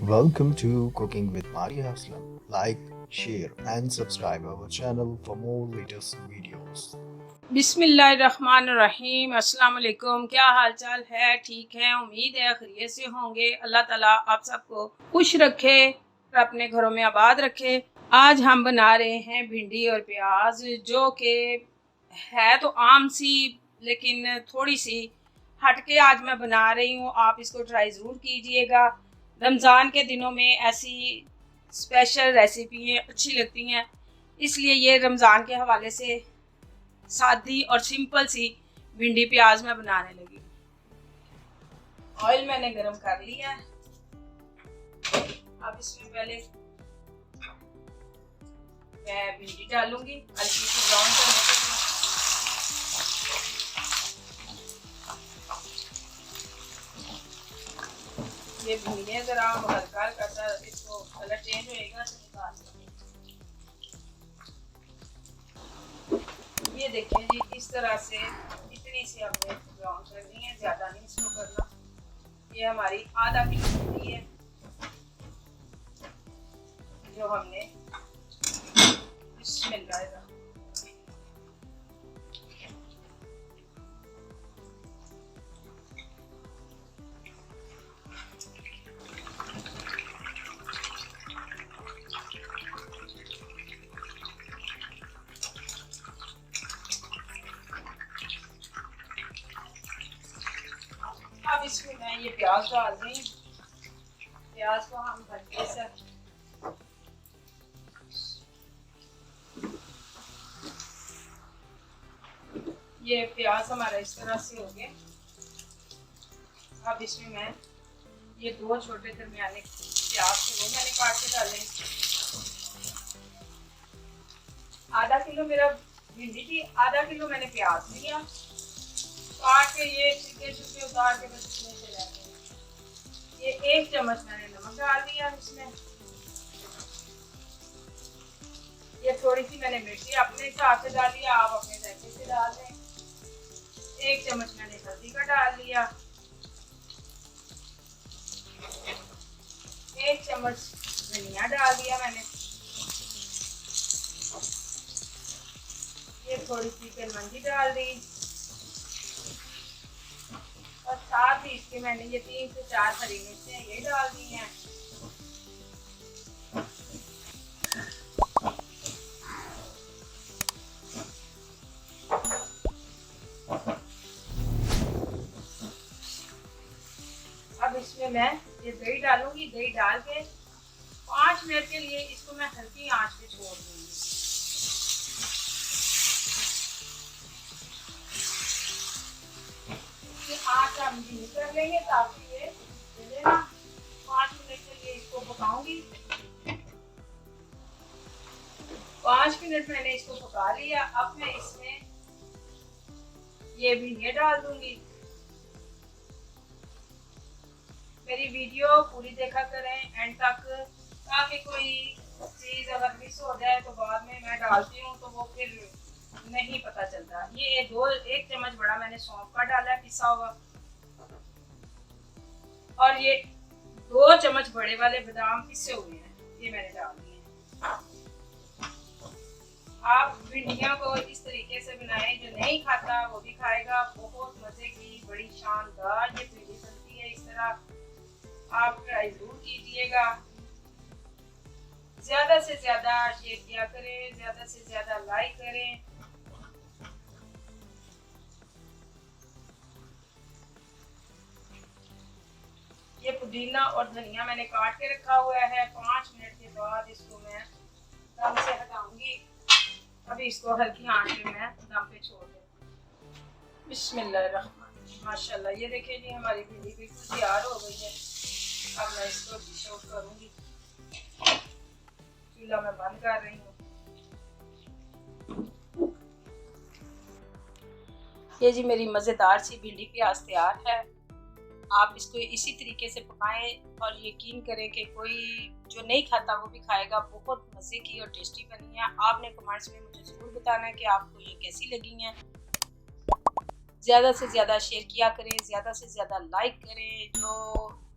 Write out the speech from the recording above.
Welcome to Cooking with Maria Aslam. Like, share and subscribe our channel for more latest videos. बिस्मिल्लाहिर्रहमानिर्रहीम। अस्सलाम वालेकुम। क्या हाल चाल है? ठीक है, उम्मीद है खैरियत से होंगे। अल्लाह ताला आप सबको खुश रखे और अपने घरों में आबाद रखे। आज हम बना रहे हैं भिंडी और प्याज, जो कि है तो आम सी लेकिन थोड़ी सी हटके आज मैं बना रही हूँ। आप इसको ट्राई ज़रूर कीजिएगा। रमज़ान के दिनों में ऐसी स्पेशल रेसिपी अच्छी लगती हैं, इसलिए ये रमज़ान के हवाले से सादी और सिंपल सी भिंडी प्याज मैं बनाने लगी। ऑयल मैंने गरम कर लिया है। अब इसमें पहले मैं भिंडी डालूंगी हल्की सी ब्राउन करने के लिए। ये भिंडियाँ जरा हल्का हल्का सा इसको कलर चेंज होएगा तो निकाल सकते। ये देखिए जी, इस तरह से इतनी सी हमने ब्राउन करनी है, ज्यादा नहीं इसको करना। ये हमारी आधा किलो भिंडी है जो हमने बिस्मिल्लाह। अब इसमें मैं ये प्याज डाल रही हूँ। प्याज को हम हल्के से ये प्याज हमारा इस तरह से हो गया। अब इसमें मैं ये दो छोटे दरमियाने प्याज थे वो मैंने काट के डाले। आधा किलो मेरा भिंडी थी, आधा किलो मैंने प्याज लिया काट के। ये छिलके छिलके उतार के बस इसमें से रहते। ये 1 चम्मच मैंने नमक डाल दिया इसमें। ये थोड़ी सी मैंने मिर्ची अपने हिसाब से डाली, आप अपने जायके से डाल दें। 1 चम्मच मैंने हल्दी का डाल लिया। 1 चम्मच धनिया डाल दिया मैंने। ये थोड़ी सी कलमंदी डाल दी और साथ ही इसके मैंने ये 3 से 4 हरी मिर्चें ये डाल दी हैं। अब इसमें मैं ये दही डालूंगी। दही डाल के 5 मिनट के लिए इसको मैं हल्की आंच पे छोड़ दूंगी। आंच हम धीमी कर लेंगे ताकि ये जले ना। 5 मिनट के लिए इसको पकाऊंगी। 5 मिनट मैंने इसको पका लिया। अब मैं इसमें ये भिंडियाँ डाल दूंगी। मेरी वीडियो पूरी देखा करें एंड तक, ताकि कोई चीज़ अगर मिस हो जाए तो बाद में मैं डालती हूँ तो वो फिर नहीं पता चलता। ये 1 चम्मच बड़ा मैंने सौंफ का डाला है पिसा हुआ, और ये 2 चम्मच बड़े वाले बादाम पिसे हुए हैं ये मैंने डाल दिए हैं। आप भिंडियों को इस तरीके से बनाएं, जो नहीं खाता वो भी खाएगा। बहुत मजे की बड़ी शानदार ये भिंडी बनती है। इस तरह आप ट्राई जरूर कीजिएगा। ज्यादा से ज्यादा शेयर किया करें, ज्यादा से ज्यादा लाइक करें। ये पुदीना और धनिया मैंने काट के रखा हुआ है। 5 मिनट के बाद इसको मैं दम से हटाऊंगी। अभी इसको हल्की आंच पे मैं दम पे छोड़ दूंगी। बिस्मिल्लाहिर्रहमानिर्रहीम। माशाल्लाह, ये देखिए जी हमारी भिंडी बिल्कुल तैयार हो गई है। अब मैं इसको डिश आउट करूंगी। चूल्हा मैं बंद कर रही हूँ। ये जी मेरी मज़ेदार सी भिंडी प्याज तैयार है। आप इसको इसी तरीके से पकाएं और यकीन करें कि कोई जो नहीं खाता वो भी खाएगा। बहुत मज़े की और टेस्टी बनी है। आपने कमेंट्स में मुझे ज़रूर बताना है कि आपको ये कैसी लगी हैं। ज़्यादा से ज़्यादा शेयर किया करें, ज़्यादा से ज़्यादा लाइक करें। जो